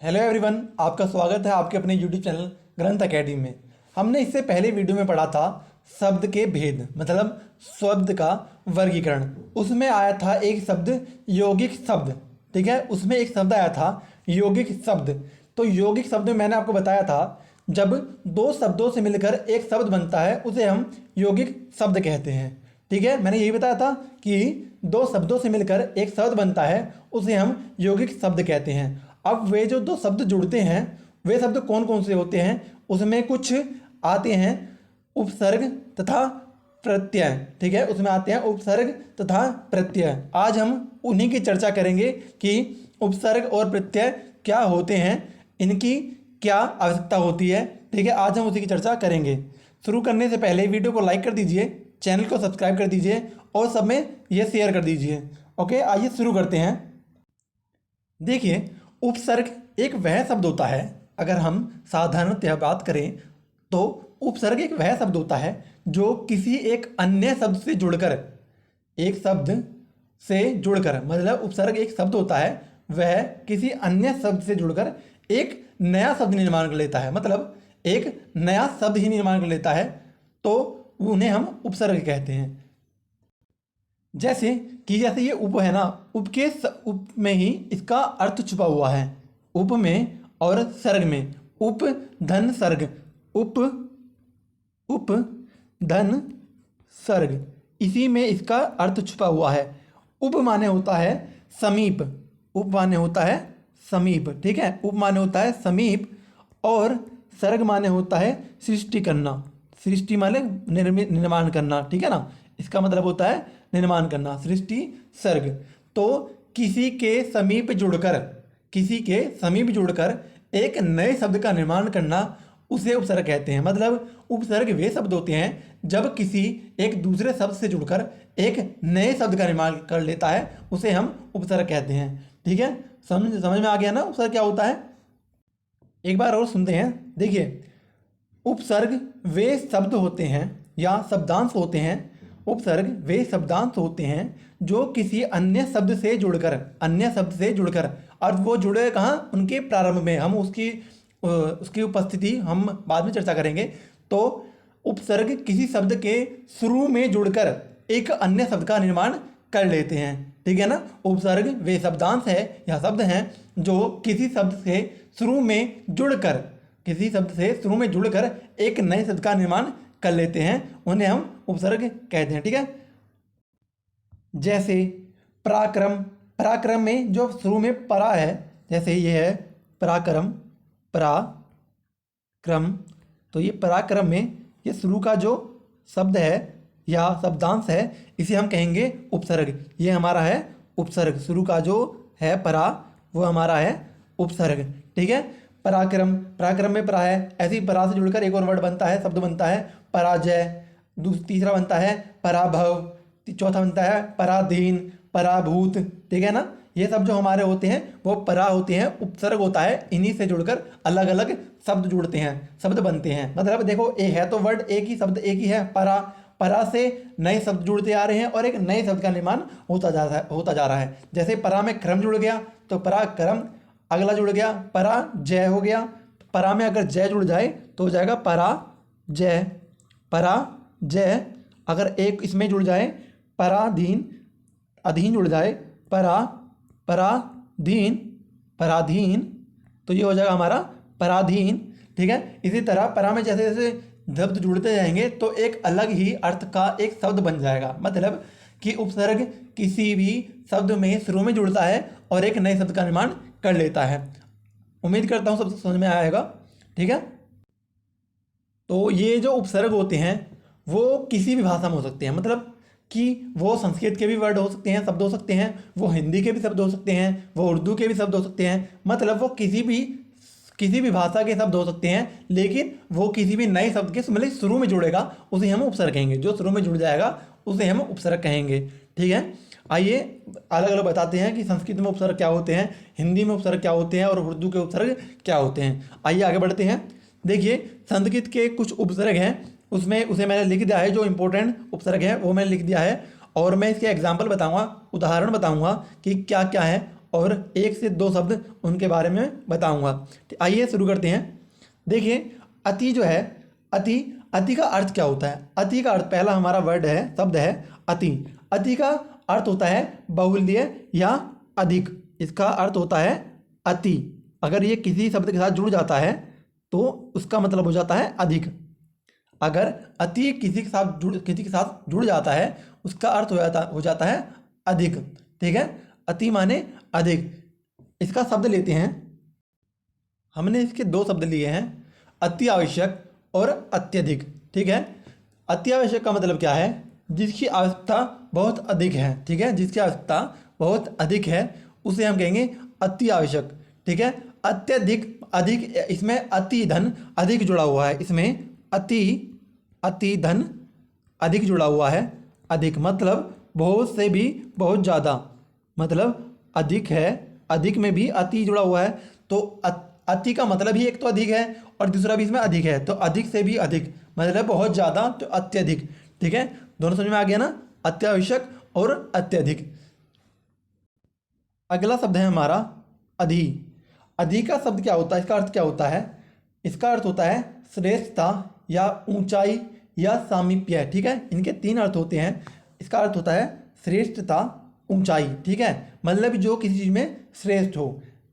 Hello everyone, आपका स्वागत है आपके अपने यूट्यूब चैनल ग्रंथ अकेडमी में। हमने इससे पहले वीडियो में पढ़ा था शब्द के भेद, मतलब शब्द का वर्गीकरण। उसमें आया था एक शब्द यौगिक शब्द, ठीक है। उसमें एक शब्द आया था यौगिक शब्द। तो यौगिक शब्द में मैंने आपको बताया था जब दो शब्दों से मिलकर एक शब्द बनता है उसे हम यौगिक शब्द कहते हैं, ठीक है। मैंने यही बताया था कि दो शब्दों से मिलकर एक शब्द बनता है उसे हम यौगिक शब्द कहते हैं। अब वे जो दो शब्द जुड़ते हैं वे शब्द कौन कौन से होते हैं, उसमें कुछ आते हैं उपसर्ग तथा प्रत्यय, ठीक है। उसमें आते हैं उपसर्ग तथा प्रत्यय। आज हम उन्हीं की चर्चा करेंगे कि उपसर्ग और प्रत्यय क्या होते हैं, इनकी क्या आवश्यकता होती है, ठीक है। आज हम उसी की चर्चा करेंगे। शुरू करने से पहले वीडियो को लाइक कर दीजिए, चैनल को सब्सक्राइब कर दीजिए और सब में ये शेयर कर दीजिए। ओके, आइए शुरू करते हैं। देखिए, उपसर्ग एक वह शब्द होता है, अगर हम साधारणतः बात करें तो उपसर्ग एक वह शब्द होता है जो किसी एक अन्य शब्द से जुड़कर, एक शब्द से जुड़कर, मतलब उपसर्ग एक शब्द होता है वह किसी अन्य शब्द से जुड़कर एक नया शब्द निर्माण कर लेता है, मतलब एक नया शब्द ही निर्माण कर लेता है, तो उन्हें हम उपसर्ग कहते हैं। जैसे ये उप है ना, उप में ही इसका अर्थ छुपा हुआ है। उप में और सर्ग में, उप धन सर्ग, उप धन सर्ग, इसी में इसका अर्थ छुपा हुआ है। उप माने होता है समीप, उप माने होता है समीप, ठीक है। उप माने होता है समीप और सर्ग माने होता है सृष्टि करना। सृष्टि माने निर्माण करना, ठीक है ना। इसका मतलब होता है निर्माण करना, सृष्टि सर्ग। तो किसी के समीप जुड़कर, किसी के समीप जुड़कर एक नए शब्द का निर्माण करना उसे उपसर्ग कहते हैं। मतलब उपसर्ग वे शब्द होते हैं जब किसी एक दूसरे शब्द से जुड़कर एक नए शब्द का निर्माण कर लेता है उसे हम उपसर्ग कहते हैं, ठीक है। समझ में आ गया ना उपसर्ग क्या होता है। एक बार और सुनते हैं। देखिए, उपसर्ग वे शब्द होते हैं या शब्दांश होते हैं, उपसर्ग वे शब्दांश होते हैं जो किसी अन्य शब्द से जुड़कर, अन्य शब्द से जुड़कर, और वो जुड़े कहाँ, उनके प्रारंभ में। हम उसकी उपस्थिति हम बाद में चर्चा करेंगे। तो उपसर्ग किसी शब्द के शुरू में जुड़कर एक अन्य शब्द का निर्माण कर लेते हैं, ठीक है ना। उपसर्ग वे शब्दांश है या शब्द हैं जो किसी शब्द से शुरू में जुड़कर, किसी शब्द से शुरू में जुड़कर एक नए शब्द का निर्माण कर लेते हैं, उन्हें हम उपसर्ग कहते हैं, ठीक है। जैसे पराक्रम, पराक्रम में जो शुरू में परा है, जैसे ये है पराक्रम, पराक्रम, तो ये पराक्रम में ये शुरू का जो शब्द है या शब्दांश है इसे हम कहेंगे उपसर्ग। ये हमारा है उपसर्ग, शुरू का जो है परा वो हमारा है उपसर्ग, ठीक है। पराक्रम, पराक्रम में परा है, ऐसे ही परा से जुड़कर एक और वर्ड बनता है, शब्द बनता है पराजय। तीसरा बनता है पराभव, चौथा बनता है पराधीन, पराभूत, ठीक है ना। ये सब जो हमारे होते हैं वो परा होते हैं, उपसर्ग होता है। इन्हीं से जुड़कर अलग अलग शब्द जुड़ते हैं, शब्द बनते हैं। मतलब देखो, ए है तो वर्ड एक ही, शब्द एक ही है परा, परा से नए शब्द जुड़ते आ रहे हैं और एक नए शब्द का निर्माण होता जा रहा है। जैसे परा में क्रम जुड़ गया तो पराक्रम, अगला जुड़ गया परा जय हो गया। परा में अगर जय जुड़ जाए तो हो जाएगा परा जय, परा जय। अगर एक इसमें जुड़ जाए पराधीन, अधीन जुड़ जाए पराधीन, पराधीन, तो ये हो जाएगा हमारा पराधीन, ठीक है। इसी तरह परा में जैसे जैसे शब्द जुड़ते जाएंगे तो एक अलग ही अर्थ का एक शब्द बन जाएगा। मतलब कि उपसर्ग किसी भी शब्द में शुरू में जुड़ता है और एक नए शब्द का निर्माण कर लेता है। उम्मीद करता हूँ सब समझ में आएगा, ठीक है। तो ये जो उपसर्ग होते हैं वो किसी भी भाषा में हो सकते हैं, मतलब कि वो संस्कृत के भी वर्ड हो सकते हैं, शब्द हो सकते हैं, वो हिंदी के भी शब्द हो सकते हैं, वो उर्दू के भी शब्द हो सकते हैं, मतलब वो किसी भी भाषा के शब्द हो सकते हैं। लेकिन वो किसी भी नए शब्द के मतलब शुरू में जुड़ेगा उसे हम उपसर्ग कहेंगे, जो शुरू में जुड़ जाएगा उसे हम उपसर्ग कहेंगे, ठीक है। आइए अलग अलग बताते हैं कि संस्कृत में उपसर्ग क्या होते हैं, हिंदी में उपसर्ग क्या होते हैं और उर्दू के उपसर्ग क्या होते हैं। आइए आगे बढ़ते हैं। देखिए, संस्कृत के कुछ उपसर्ग हैं, उसमें उसे मैंने लिख दिया है, जो इंपॉर्टेंट उपसर्ग है वो मैंने लिख दिया है, और मैं इसके एग्जाम्पल बताऊंगा, उदाहरण बताऊंगा कि क्या क्या है और एक से दो शब्द उनके बारे में बताऊंगा। आइए शुरू करते हैं। देखिए अति जो है, अति, अति का अर्थ क्या होता है? अति का अर्थ, पहला हमारा वर्ड है, शब्द है अति। अति का अर्थ होता है बहुल्य या अधिक। इसका अर्थ होता है अति। अगर ये किसी शब्द के साथ जुड़ जाता है तो उसका मतलब हो जाता है अधिक। अगर अति किसी के साथ जुड़ जाता है उसका अर्थ हो जाता है अधिक। ठीक है, अति माने अधिक। इसका शब्द लेते हैं, हमने इसके दो शब्द लिए हैं, अति आवश्यक और अत्यधिक। ठीक है, अति आवश्यक का मतलब क्या है? जिसकी आवश्यकता बहुत अधिक है। ठीक है, जिसकी आवश्यकता बहुत अधिक है उसे हम कहेंगे अति आवश्यक। ठीक है, अत्यधिक, अधिक, इसमें अति धन अधिक जुड़ा हुआ है, इसमें अति धन अधिक जुड़ा हुआ है। अधिक मतलब बहुत से भी बहुत ज़्यादा, मतलब अधिक है, अधिक में भी अति जुड़ा हुआ है। तो अति का मतलब ही एक तो अधिक है और दूसरा भी इसमें अधिक है, तो अधिक से भी अधिक मतलब बहुत ज़्यादा, तो अत्यधिक। ठीक है, दोनों समझ में आ गया ना, अत्यावश्यक और अत्यधिक। अगला शब्द है हमारा अधि। अधि का शब्द क्या होता है? इसका अर्थ क्या होता है? इसका अर्थ होता है श्रेष्ठता या ऊंचाई या सामीप्य। ठीक है, इनके तीन अर्थ होते हैं। इसका अर्थ होता है श्रेष्ठता, ऊंचाई। ठीक है, मतलब जो किसी चीज़ में श्रेष्ठ हो।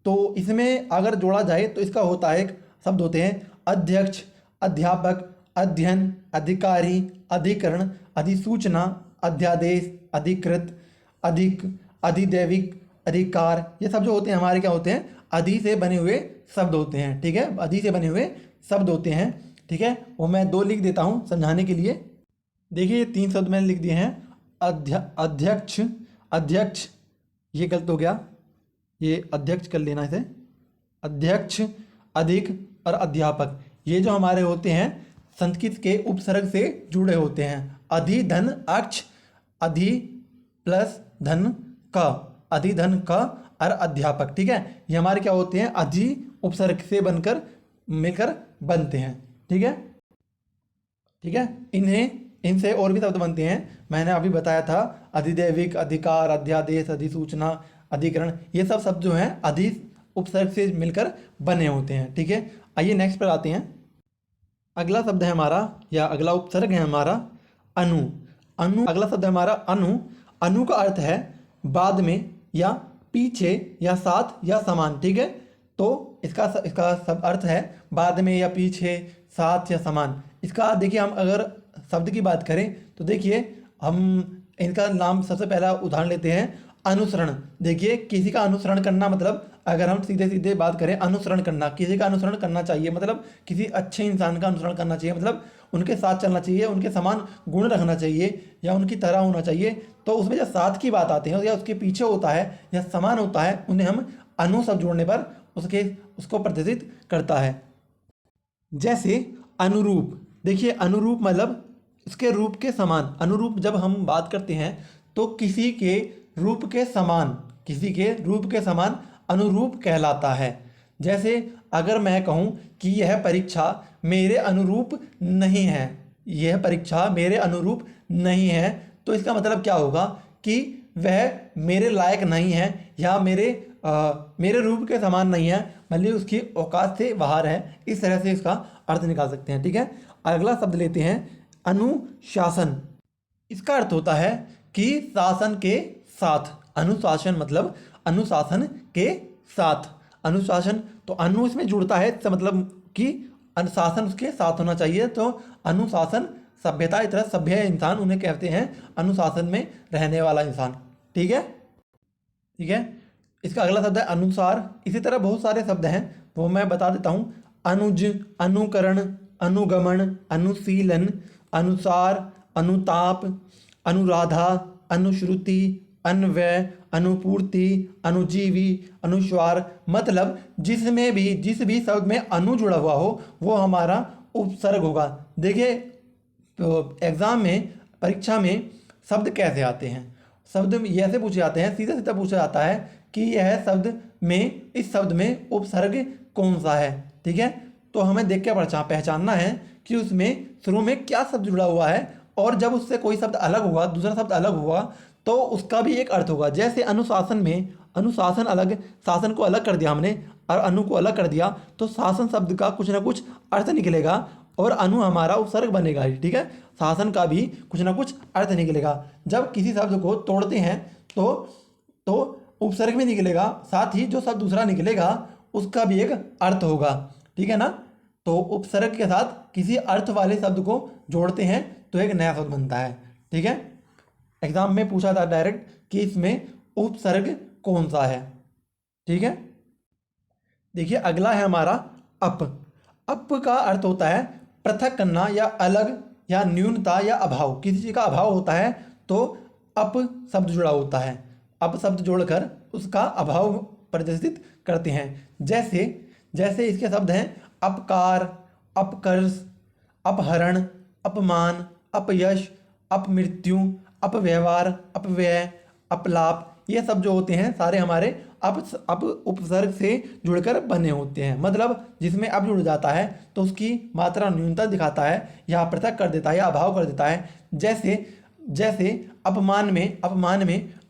तो इसमें अगर जोड़ा जाए तो इसका होता है, एक शब्द होते हैं अध्यक्ष, अध्यापक, अध्ययन, अधिकारी, अधिकरण, अधिसूचना, अध्यादेश, अधिकृत, अधिक, अधिदैविक, अधिकार। ये सब जो होते हैं हमारे क्या होते हैं? अधि से बने हुए शब्द होते हैं। ठीक है, अधि से बने हुए शब्द होते हैं। ठीक है, वो मैं दो लिख देता हूँ समझाने के लिए। देखिए ये तीन शब्द मैंने लिख दिए हैं, अध्यक्ष, अध्यक्ष, ये गलत हो गया, ये अध्यक्ष कर लेना इसे, अध्यक्ष, अधिक और अध्यापक। ये जो हमारे होते हैं संस्कृत के उपसर्ग से जुड़े होते हैं। अधि धन अक्ष, अधि प्लस धन क, अधि धन क और अध्यापक। ठीक है, ये हमारे क्या होते हैं? अधि उपसर्ग से बनकर मिलकर बनते हैं। ठीक है, ठीक है, इनसे और भी शब्द बनते हैं, मैंने अभी बताया था, अधिदैविक, अधिकार, अध्यादेश, अधिसूचना, अधिकरण। ये सब शब्द जो हैं अधि उपसर्ग से मिलकर बने होते हैं। ठीक है, आइए नेक्स्ट पर आते हैं। अगला शब्द है हमारा, या अगला उपसर्ग है हमारा अनु। अनु, अगला शब्द है हमारा अनु। अनु का अर्थ है बाद में या पीछे या साथ या समान। ठीक है, तो इसका सब अर्थ है बाद में या पीछे, साथ या समान। इसका देखिए, हम अगर शब्द की बात करें तो देखिए, हम इनका नाम सबसे पहला उदाहरण लेते हैं, अनुसरण। देखिए किसी का अनुसरण करना मतलब, अगर हम सीधे सीधे बात करें, अनुसरण करना, किसी का अनुसरण करना चाहिए, मतलब किसी अच्छे इंसान का अनुसरण करना चाहिए, मतलब उनके साथ चलना चाहिए, उनके समान गुण रखना चाहिए या उनकी तरह होना चाहिए। तो उसमें जब साथ की बात आती है या उसके पीछे होता है या समान होता है, उन्हें हम अनु शब्द जोड़ने पर उसको प्रदर्शित करता है। जैसे अनुरूप। देखिए अनुरूप मतलब उसके रूप के समान। अनुरूप जब हम बात करते हैं तो किसी के रूप के समान, किसी के रूप के समान अनुरूप कहलाता है। जैसे अगर मैं कहूँ कि यह परीक्षा मेरे अनुरूप नहीं है, यह परीक्षा मेरे अनुरूप नहीं है, तो इसका मतलब क्या होगा कि वह मेरे लायक नहीं है या मेरे रूप के समान नहीं है, मतलब उसकी औकात से बाहर है। इस तरह से इसका अर्थ निकाल सकते हैं। ठीक है, अगला शब्द लेते हैं अनुशासन। इसका अर्थ होता है कि शासन के साथ। अनुशासन मतलब अनुशासन के साथ। अनुशासन, तो अनु इसमें जुड़ता है, इसका मतलब कि अनुशासन उसके साथ होना चाहिए। तो अनुशासन सभ्यता, इस तरह सभ्य इंसान उन्हें कहते हैं, अनुशासन में रहने वाला इंसान। ठीक है, ठीक है, इसका अगला शब्द है अनुसार। इसी तरह बहुत सारे शब्द हैं, वो मैं बता देता हूँ। अनुज, अनुकरण, अनुगमन, अनुशीलन, अनुसार, अनुताप, अनुराधा, अनुश्रुति, अन्वय, अनुपूर्ति, अनुजीवी, अनुस्वार। मतलब जिस भी शब्द में अनु जुड़ा हुआ हो वो हमारा उपसर्ग होगा। देखिए तो एग्जाम में, परीक्षा में शब्द कैसे आते हैं? शब्द ऐसे पूछे जाते हैं, सीधा सीधा पूछा जाता है कि यह शब्द में, इस शब्द में उपसर्ग कौन सा है। ठीक है, तो हमें देख के पहचानना है कि उसमें शुरू में क्या शब्द जुड़ा हुआ है, और जब उससे कोई शब्द अलग हुआ, दूसरा शब्द अलग हुआ, तो उसका भी एक अर्थ होगा। जैसे अनुशासन में अनुशासन अलग, शासन को अलग कर दिया हमने और अनु को अलग कर दिया, तो शासन शब्द का कुछ ना कुछ अर्थ निकलेगा और अनु हमारा उपसर्ग बनेगा ही, ठीक है। शासन का भी कुछ ना कुछ अर्थ निकलेगा। जब किसी शब्द को तोड़ते हैं तो उपसर्ग भी निकलेगा, साथ ही जो शब्द दूसरा निकलेगा उसका भी एक अर्थ होगा, ठीक है ना। तो उपसर्ग के साथ किसी अर्थ वाले शब्द को जोड़ते हैं तो एक नया शब्द बनता है, ठीक है। एग्जाम में पूछा था डायरेक्ट कि इसमें उपसर्ग कौन सा है, ठीक है। देखिए अगला है हमारा अप। अप का अर्थ होता है पृथक करना या अलग या न्यूनता या अभाव। किसी चीज़ का अभाव होता है तो अप शब्द जुड़ा होता है, अप शब्द जोड़कर उसका अभाव प्रदर्शित करते हैं। जैसे इसके शब्द हैं अपकार, अपकर्ष, अपहरण, अपमान, अपयश, अपमृत्यु, अपव्यवहार, अपव्यय, अपलाप। ये सब जो होते हैं सारे हमारे अप उपसर्ग से जुड़कर बने होते हैं। मतलब जिसमें अप जुड़ जाता है तो उसकी मात्रा न्यूनता दिखाता है या पृथक कर देता है या अभाव कर देता है। जैसे अपमान में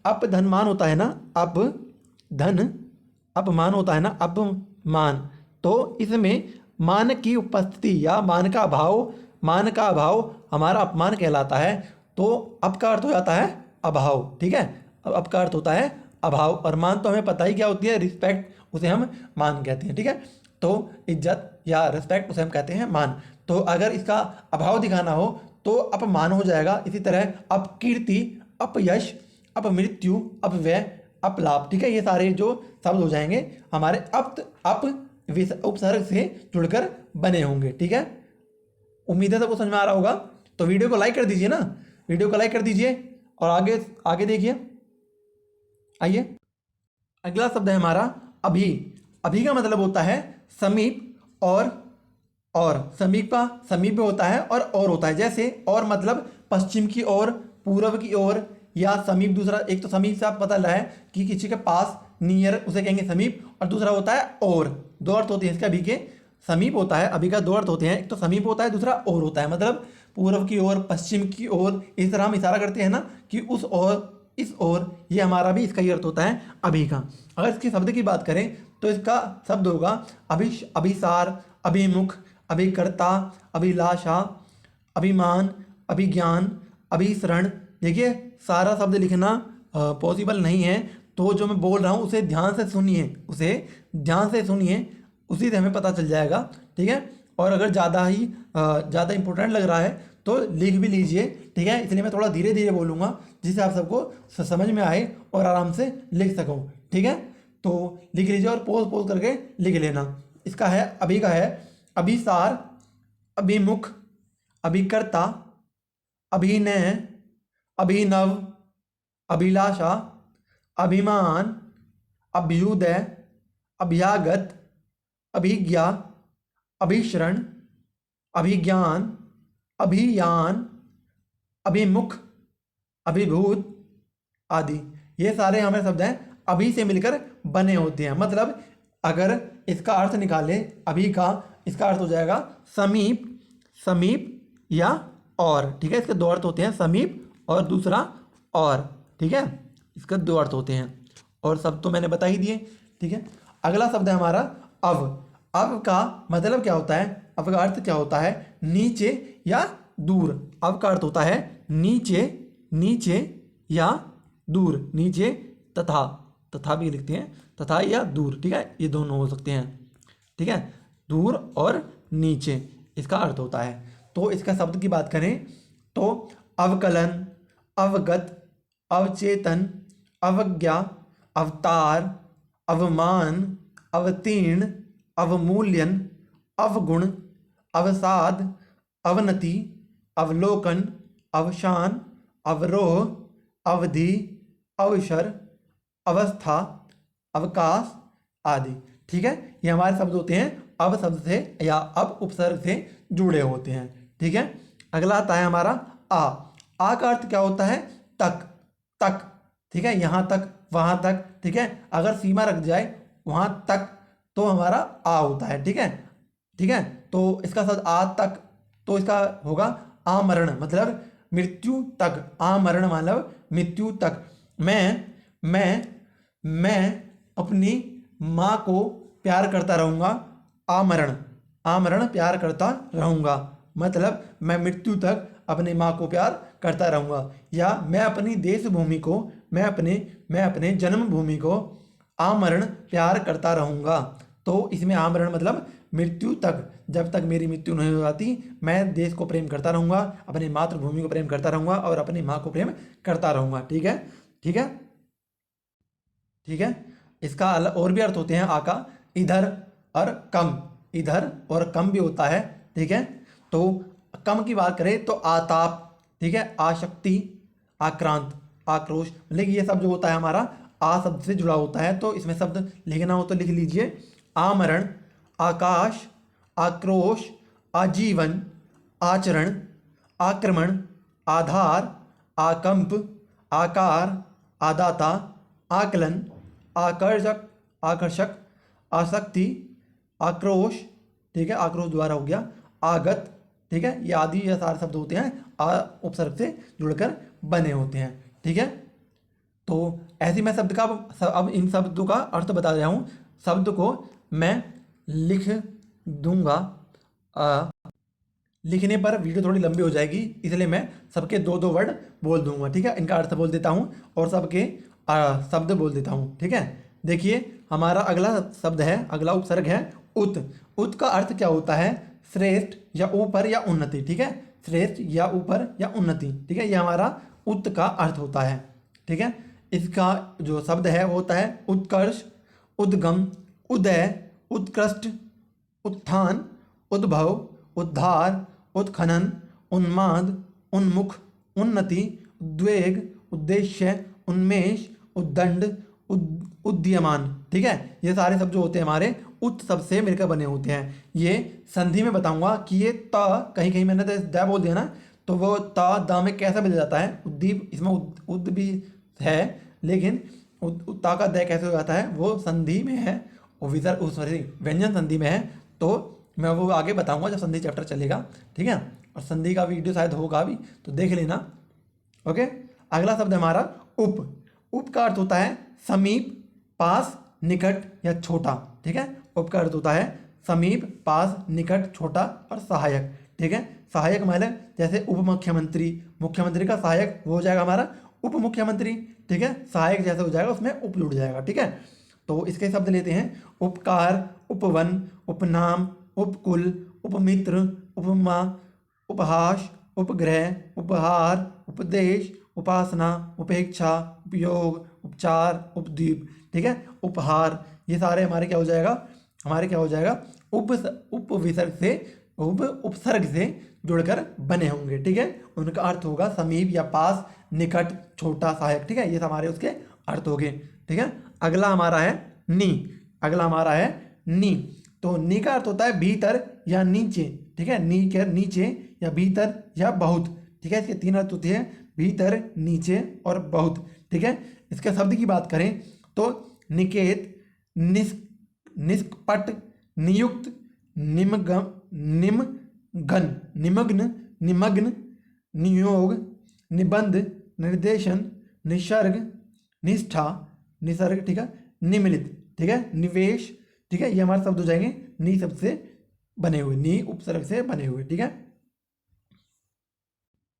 अप धनमान होता है ना, अप धन अपमान होता है ना, अपमान। तो इसमें मान की उपस्थिति या मान का अभाव हमारा अपमान कहलाता है। तो अप का अर्थ हो जाता है अभाव, ठीक है। अब अप का अर्थ होता है अभाव और मान तो हमें पता ही क्या होती है, रिस्पेक्ट, उसे हम मान कहते हैं, ठीक है। तो इज्जत या रिस्पेक्ट उसे हम कहते हैं मान। तो अगर इसका अभाव दिखाना हो तो अपमान हो जाएगा। इसी तरह अपकीर्ति, अपयश, अपमृत्यु, अपव्यय, अपलाप, ठीक है। ये सारे जो शब्द हो जाएंगे हमारे अप उपसर्ग से जुड़कर बने होंगे, ठीक है। उम्मीद है सबको समझ में आ रहा होगा। तो वीडियो को लाइक कर दीजिए ना, वीडियो को लाइक कर दीजिए और आगे देखिए। आइए अगला शब्द है हमारा अभी। अभी का मतलब होता है समीप और समीप होता है और होता है। जैसे और मतलब पश्चिम की ओर, पूर्व की ओर या समीप। दूसरा एक तो समीप से आप पता लगा है कि किसी के पास, नियर, उसे कहेंगे समीप। और दूसरा होता है और। दो अर्थ होते हैं इसका अभी के। समीप होता है अभी का, दो अर्थ होते हैं, एक तो समीप होता है, दूसरा और होता है। मतलब पूर्व की ओर, पश्चिम की ओर, इस तरह हम इशारा करते हैं ना कि उस ओर, इस ओर। ये हमारा भी इसका ही अर्थ होता है अभी का। अगर इसके शब्द की बात करें तो इसका शब्द होगा अभिसार, अभिमुख, अभिकर्ता, अभिलाषा, अभिमान, अभिज्ञान, अभिसरण। देखिए सारा शब्द लिखना पॉसिबल नहीं है, तो जो मैं बोल रहा हूँ उसे ध्यान से सुनिए, उसी से हमें पता चल जाएगा, ठीक है। और अगर ज़्यादा इंपॉर्टेंट लग रहा है तो लिख भी लीजिए, ठीक है। इसलिए मैं थोड़ा धीरे धीरे बोलूँगा जिससे आप सबको समझ में आए और आराम से लिख सकूँ, ठीक है। तो लिख लीजिए और पोज करके लिख लेना। इसका है अभी का है अभिसार, अभिमुख, अभिकर्ता, अभिनय, अभिनव, अभिलाषा, अभिमान, अभ्युदय, अभ्यागत, अभिज्ञा, अभिसरण, अभिज्ञान, अभियान, अभिमुख, अभिभूत आदि। ये सारे हमारे शब्द हैं अभी से मिलकर बने होते हैं। मतलब अगर इसका अर्थ निकाले अभी का, इसका अर्थ हो जाएगा समीप या और, ठीक है। इसके दो अर्थ होते हैं, समीप और दूसरा और, ठीक है। इसके दो अर्थ होते हैं और सब तो मैंने बता ही दिए, ठीक है। अगला शब्द है हमारा अव। अव का मतलब क्या होता है, अव का अर्थ क्या होता है, नीचे या दूर। अव का अर्थ होता है नीचे या दूर, नीचे तथा भी लिखते हैं, तथा या दूर, ठीक है। ये दोनों हो सकते हैं, ठीक है। दूर और नीचे इसका अर्थ होता है। तो इसका शब्द की बात करें तो अवकलन, अवगत, अवचेतन, अवज्ञा, अवतार, अवमान, अवतीर्ण, अवमूल्यन, अवगुण, अवसाद, अवनति, अवलोकन, अवसान, अवरोह, अवधि, अवसर, अवस्था, अवकाश आदि, ठीक है। ये हमारे शब्द होते हैं अब शब्द से या अब उपसर्ग से जुड़े होते हैं, ठीक है। अगला आता है हमारा आ का अर्थ क्या होता है, तक, ठीक है। यहाँ तक, वहाँ तक, ठीक है। अगर सीमा रख जाए वहाँ तक तो हमारा आ होता है, ठीक है। तो इसका शब्द आ तक, तो इसका होगा आमरण, मतलब मृत्यु तक। आमरण मतलब मृत्यु तक। मैं मैं अपनी माँ को प्यार करता रहूँगा। आमरण, आमरण प्यार करता रहूँगा, मतलब मैं मृत्यु तक अपनी माँ को प्यार करता रहूँगा। या मैं अपनी देश भूमि को, मैं अपने जन्मभूमि को आमरण प्यार करता रहूँगा। तो इसमें आमरण मतलब मृत्यु तक, जब तक मेरी मृत्यु नहीं हो जाती मैं देश को प्रेम करता रहूँगा, अपनी मातृभूमि को प्रेम करता रहूँगा और अपनी माँ को प्रेम करता रहूँगा। ठीक है, ठीक है, ठीक है। इसका और भी अर्थ होते हैं आ का, इधर और कम, इधर और कम भी होता है। ठीक है, तो कम की बात करें तो आताप, ठीक है, आशक्ति, आक्रांत, आक्रोश, मतलब ये सब जो होता है हमारा आ शब्द से जुड़ा होता है। तो इसमें शब्द लिखना हो तो लिख लीजिए, आमरण, आकाश, आक्रोश, आजीवन, आचरण, आक्रमण, आधार, आकंप, आकार, आदाता, आकलन, आकर्षक, आकर्षक, आसक्ति, आक्रोश, ठीक है, आक्रोश द्वारा हो गया, आगत, ठीक है, ये आदि ये सारे शब्द होते हैं उपसर्ग से जुड़कर बने होते हैं। ठीक है, तो ऐसे मैं शब्द का अब इन शब्दों का अर्थ बता रहा हूँ। शब्द को मैं लिख दूंगा, लिखने पर वीडियो थोड़ी लंबी हो जाएगी, इसलिए मैं सबके दो दो वर्ड बोल दूंगा। ठीक है, इनका अर्थ बोल देता हूँ और सबके शब्द बोल देता हूँ। ठीक है, देखिए हमारा अगला शब्द है, अगला उपसर्ग है उत। उत का अर्थ क्या होता है? श्रेष्ठ या ऊपर या उन्नति। ठीक है, श्रेष्ठ या ऊपर या उन्नति। ठीक है, ये हमारा उत का अर्थ होता है। ठीक है, इसका जो शब्द है वो होता है उत्कर्ष, उद्गम, उदय, उत्कृष्ट, उत्थान, उद्भव, उद्धार, उत्खनन, उन्माद, उन्मुख, उन्नति, उद्वेग, उद्देश्य, उन्मेष, उद्दंड, उद्यमान। ठीक है, ये सारे शब्द जो होते हैं हमारे उत शब्द से मिलकर बने होते हैं। ये संधि में बताऊंगा कि ये त कहीं कहीं मैंने तो द बोल दिया ना, तो वो त द में कैसे बदल जाता है। उद्दीप इसमें उद भी है, लेकिन ता का द कैसे हो जाता है वो संधि में है, और विसर्ग सॉरी व्यंजन संधि में है। तो मैं वो आगे बताऊंगा जब संधि चैप्टर चलेगा। ठीक है, और संधि का वीडियो शायद होगा भी, तो देख लेना। ओके, अगला शब्द हमारा उप। उप का अर्थ होता है समीप, पास, निकट या छोटा। ठीक है, उप का अर्थ होता है समीप, पास, निकट, छोटा और सहायक। ठीक है, सहायक मतलब जैसे उप मुख्यमंत्री, मुख्यमंत्री का सहायक वो हो जाएगा हमारा उप मुख्यमंत्री। ठीक है, सहायक जैसे हो जाएगा उसमें उप जुड़ जाएगा। ठीक है, तो इसके शब्द लेते हैं उपकार, उपवन, उपनाम, उपकुल, उपमित्र, उपमा, उपहास, उपग्रह, उपहार, उपदेश, उपासना, उपेक्षा, उपयोग, उपचार, उपद्वीप। ठीक है, उपहार, ये सारे हमारे क्या हो जाएगा, हमारे क्या हो जाएगा उप विसर्ग से उपसर्ग से जुड़कर बने होंगे। ठीक है, उनका अर्थ होगा समीप या पास, निकट, छोटा, सहायक। ठीक है, ये हमारे उसके अर्थ हो गए। ठीक है, अगला हमारा है नी। अगला हमारा है नी। तो नी का अर्थ होता है भीतर या नीचे। ठीक है, नी के नीचे या भीतर या बहुत। ठीक है, इसके तीन अर्थ होते हैं, भीतर, नीचे और बहुत। ठीक है, इसके शब्द की बात करें तो निकेत, निष्कपट, नियुक्त, निमग्न, नियोग, निबंध, निर्देशन, निसर्ग, निष्ठा, निसर्ग। ठीक है, निमिलित। ठीक है, निवेश। ठीक है, ये हमारे शब्द हो जाएंगे नी शब्द से बने हुए, नी उपसर्ग से बने हुए। ठीक है,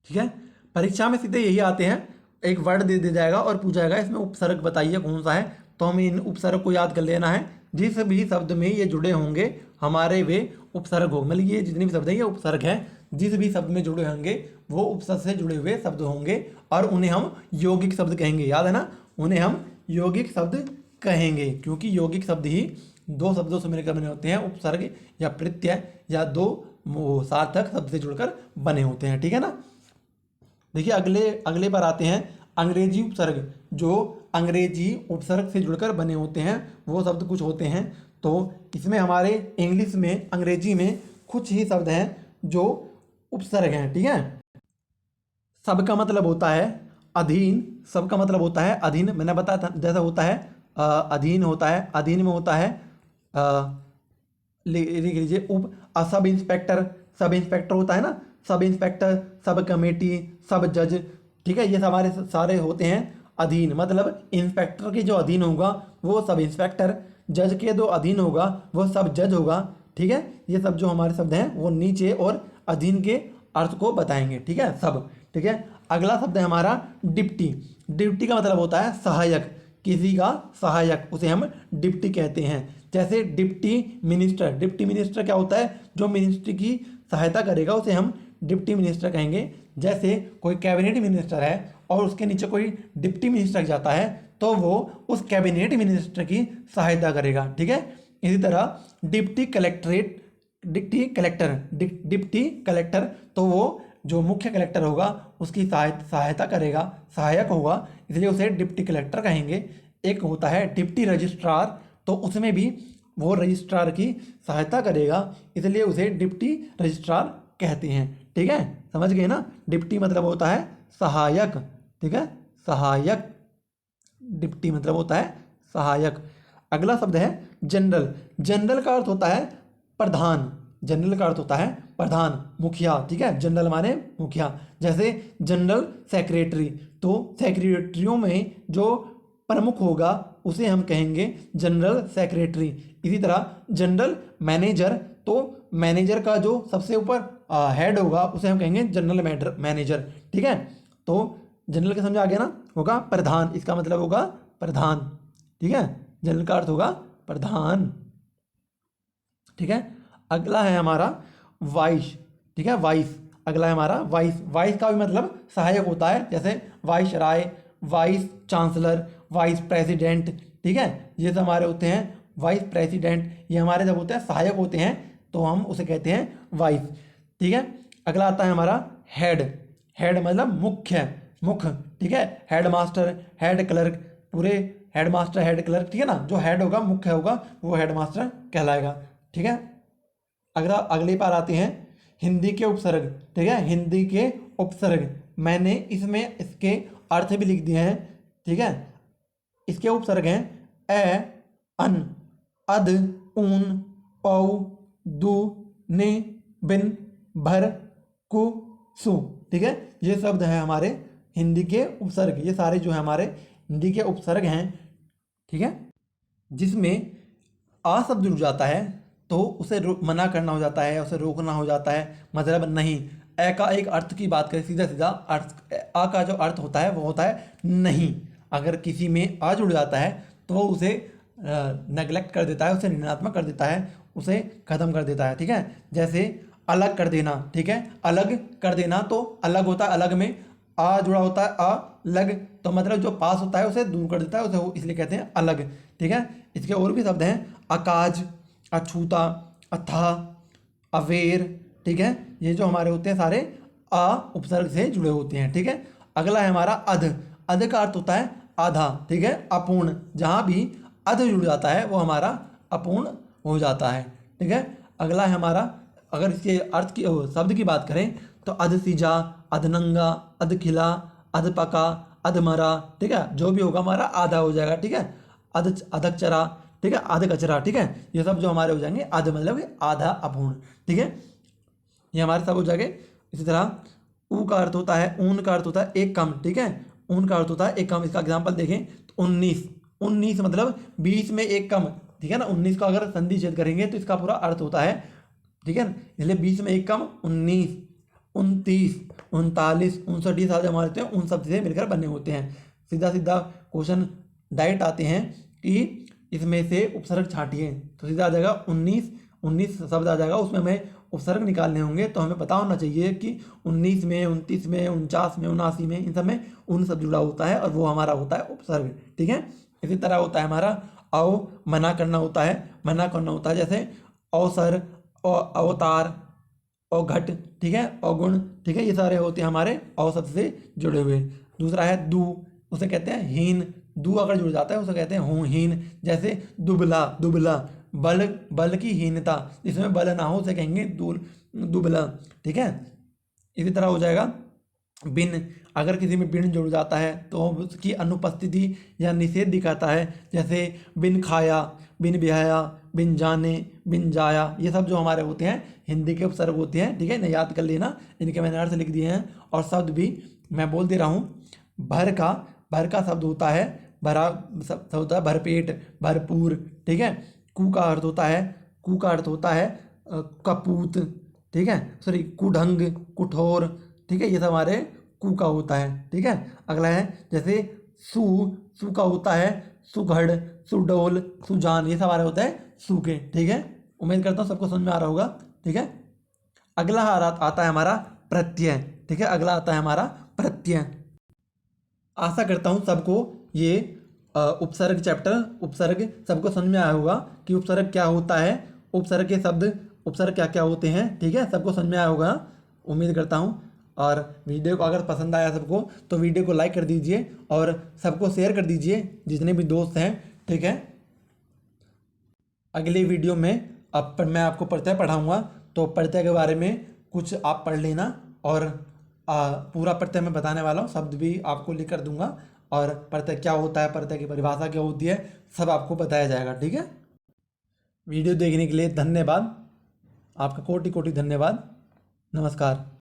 ठीक है, परीक्षा में सीधे यही आते हैं, एक वर्ड दे दिया जाएगा और पूछा जाएगा इसमें उपसर्ग बताइए कौन सा है। तो हमें इन उपसर्ग को याद कर लेना है, जिस भी शब्द में ये जुड़े होंगे हमारे वे उपसर्ग होंगे। मतलब ये जितने भी शब्द हैं ये उपसर्ग हैं, जिस भी शब्द में जुड़े होंगे वो उपसर्ग से जुड़े हुए शब्द होंगे और उन्हें हम यौगिक शब्द कहेंगे। याद है ना, उन्हें हम यौगिक शब्द कहेंगे, क्योंकि यौगिक शब्द ही दो शब्दों से मिलकर बने होते हैं, उपसर्ग या प्रत्यय या दो सार्थक शब्द से जुड़कर बने होते हैं। ठीक है ना, देखिए अगले पर आते हैं अंग्रेजी उपसर्ग। जो अंग्रेजी उपसर्ग से जुड़कर बने होते हैं वो शब्द कुछ होते हैं। तो इसमें हमारे इंग्लिश में, अंग्रेजी में कुछ ही शब्द हैं जो उपसर्ग हैं। ठीक है, सब का मतलब होता है अधीन, सब का मतलब होता है अधीन। मैंने बताया था जैसा होता है अधीन होता है, अधीन में होता है लिख लीजिए सब इंस्पेक्टर, सब इंस्पेक्टर होता है ना, सब इंस्पेक्टर, सब कमेटी, सब जज। ठीक है, ये हमारे सारे होते हैं अधीन, मतलब इंस्पेक्टर के जो अधीन होगा वो सब इंस्पेक्टर, जज के जो अधीन होगा वो सब जज होगा। ठीक है, ये सब जो हमारे शब्द हैं वो नीचे और अधीन के अर्थ को बताएंगे। ठीक है सब। ठीक है, अगला शब्द है हमारा डिप्टी। डिप्टी का मतलब होता है सहायक, किसी का सहायक, उसे हम डिप्टी कहते हैं। जैसे डिप्टी मिनिस्टर, डिप्टी मिनिस्टर क्या होता है, जो मिनिस्ट्री की सहायता करेगा उसे हम डिप्टी मिनिस्टर कहेंगे। जैसे कोई कैबिनेट मिनिस्टर है और उसके नीचे कोई डिप्टी मिनिस्टर जाता है तो वो उस कैबिनेट मिनिस्टर की सहायता करेगा। ठीक है, इसी तरह डिप्टी कलेक्टरेट, डिप्टी कलेक्टर तो वो जो मुख्य कलेक्टर होगा उसकी सहायता करेगा, सहायक होगा, इसलिए उसे डिप्टी कलेक्टर कहेंगे। एक होता है डिप्टी रजिस्ट्रार, तो उसमें भी वो रजिस्ट्रार की सहायता करेगा, इसलिए उसे डिप्टी रजिस्ट्रार कहते हैं। ठीक है, समझ गए ना, डिप्टी मतलब होता है सहायक। ठीक है, सहायक, डिप्टी मतलब होता है सहायक। अगला शब्द है जनरल। जनरल का अर्थ होता है प्रधान, जनरल का अर्थ होता है प्रधान, मुखिया। ठीक है, जनरल माने मुखिया। जैसे जनरल सेक्रेटरी, तो सेक्रेटरियों में जो प्रमुख होगा उसे हम कहेंगे जनरल सेक्रेटरी। इसी तरह जनरल मैनेजर, तो मैनेजर का जो सबसे ऊपर हेड होगा उसे हम कहेंगे जनरल मैनेजर। ठीक है, तो जनरल का समझ आ गया ना, होगा प्रधान, इसका मतलब होगा प्रधान। ठीक है, जनरल का अर्थ होगा प्रधान। ठीक है, अगला है हमारा वाइस। ठीक है, वाइस, अगला है हमारा वाइस। वाइस का भी मतलब सहायक होता है, जैसे वाइस राय, वाइस चांसलर, वाइस प्रेसिडेंट। ठीक है, ये सब हमारे होते हैं वाइस प्रेसिडेंट, ये हमारे जब होते हैं सहायक होते हैं तो हम उसे कहते हैं वाइस। ठीक है, अगला आता है हमारा हेड। हेड मतलब मुख्य, मुख्य। ठीक है, हेड मास्टर, हेड क्लर्क, पूरे हेड मास्टर, हेड क्लर्क। ठीक है ना, जो हेड होगा, मुख्य होगा, वो हेड मास्टर कहलाएगा। ठीक है, अगला अगली बार आते हैं हिंदी के उपसर्ग। ठीक है, हिंदी के उपसर्ग, मैंने इसमें इसके अर्थ भी लिख दिए हैं। ठीक है, इसके उपसर्ग हैं ए, अन, अध, ऊन, औ, दु, ने, बिन, भर, कु, सु। ठीक है, ये शब्द हैं हमारे हिंदी के उपसर्ग, ये सारे जो है हमारे हिंदी के उपसर्ग हैं। ठीक है, जिसमें आ शब्द जुड़ जाता है तो उसे मना करना हो जाता है, उसे रोकना हो जाता है, मतलब नहीं। ए का एक अर्थ की बात करें, सीधा सीधा अर्थ, आ का जो अर्थ होता है वो होता है नहीं। अगर किसी में आ जुड़ जाता है तो वो उसे नेगलेक्ट कर देता है, उसे ऋणात्मक कर देता है, उसे खत्म कर देता है। ठीक है, जैसे अलग कर देना। ठीक है, अलग कर देना तो अलग होता है, अलग में आ जुड़ा होता है, आ लग, तो मतलब जो पास होता है उसे दूर कर देता है, उसे इसलिए कहते हैं अलग। ठीक है, इसके और भी शब्द हैं अकाज, अछूता, अथाह, अवेर। ठीक है, ये जो हमारे होते हैं सारे आ उपसर्ग से जुड़े होते हैं। ठीक है, अगला है हमारा अध। अध का अर्थ होता है आधा। ठीक है, अपूर्ण, जहाँ भी अध जुड़ जाता है वो हमारा अपूर्ण हो जाता है। ठीक है, अगला है हमारा, अगर इसके अर्थ की शब्द की बात करें तो अध सीजा, अधनंगा, अध खिला, अध पका, अध मरा। ठीक है, जो भी होगा हमारा आधा हो जाएगा। ठीक है, अध अधक चरा। ठीक है, आध कचरा। ठीक है, ये सब जो हमारे हो जाएंगे आध, मतलब कि आधा अपूर्ण। ठीक है, ये हमारे सब हो जाएंगे। इसी तरह ऊ का अर्थ होता है, ऊन का अर्थ होता है एक कम। ठीक है, ऊन का अर्थ होता है एक कम। इसका एग्जाम्पल देखें तो 19, 19 मतलब 20 में एक कम। ठीक है ना, 19 का अगर संधि छेद करेंगे तो इसका पूरा अर्थ होता है। ठीक है, इसलिए 20 में एक कम 19, 29, 39, 59, ये सारे हमारे होते हैं उन शब्द से मिलकर बने होते हैं। सीधा सीधा क्वेश्चन डायरेक्ट आते हैं कि इसमें से उपसर्ग छांटिए, तो सीधा आ जाएगा 19, 19 शब्द आ जाएगा, उसमें हमें उपसर्ग निकालने होंगे। तो हमें पता होना चाहिए कि 19 में, 29 में, 49 में, 79 में, इन सब में उन सब जुड़ा होता है और वो हमारा होता है उपसर्ग। ठीक है, इसी तरह होता है हमारा अव, मना करना होता है, मना करना होता है, जैसे अवसर, अवतार, अवघट। ठीक है, अवगुण। ठीक है, ये सारे होते हैं हमारे अव शब्द से जुड़े हुए। दूसरा है दू, उसे कहते हैं हीन। दू अगर जुड़ जाता है उसे कहते हैं हूँहीन। जैसे दुबला, दुबला, बल, बल की हीनता, जिसमें बल ना हो उसे कहेंगे दुबला। ठीक है, इसी तरह हो जाएगा बिन। अगर किसी में बिन जुड़ जाता है तो उसकी अनुपस्थिति या निषेध दिखाता है, जैसे बिन खाया, बिन बिहाया, बिन जाने, बिन जाया। ये सब जो हमारे होते हैं हिंदी के उपसर्ग होते हैं। ठीक है, इन्हें याद कर लेना, इनके मैंने अर्थ लिख दिए हैं और शब्द भी मैं बोल दे रहा हूँ। भर का, भर का शब्द होता है भरा, शब्द होता है भरपेट, भरपूर, ठीक है। कु का अर्थ होता है, कु का अर्थ होता है कपूत, ठीक है, सॉरी कुढंग, कुठोर, ठीक है, ये सब हमारे कु का होता है, ठीक है। अगला है जैसे सु, सु का होता है सुघड़, सुडोल, सुजान, ये सब हमारे होता है सु के, ठीक है। उम्मीद करता हूँ सबको समझ में आ रहा होगा, ठीक है। अगला आता है हमारा प्रत्यय, ठीक है, अगला आता है हमारा प्रत्यय। आशा करता हूँ सबको ये उपसर्ग चैप्टर, उपसर्ग सबको समझ में आया होगा कि उपसर्ग क्या होता है, उपसर्ग के शब्द, उपसर्ग क्या क्या होते हैं, ठीक है, सबको समझ में आया होगा उम्मीद करता हूँ। और वीडियो को अगर पसंद आया सबको तो वीडियो को लाइक कर दीजिए और सबको शेयर कर दीजिए जितने भी दोस्त हैं, ठीक है। अगले वीडियो में अब मैं आपको प्रत्यय पढ़ाऊँगा, तो प्रत्यय के बारे में कुछ आप पढ़ लेना और पूरा प्रत्यय मैं बताने वाला हूँ, शब्द भी आपको लिख कर दूंगा और प्रत्यय क्या होता है, प्रत्यय की परिभाषा क्या होती है, सब आपको बताया जाएगा, ठीक है। वीडियो देखने के लिए धन्यवाद, आपका कोटि कोटि धन्यवाद, नमस्कार।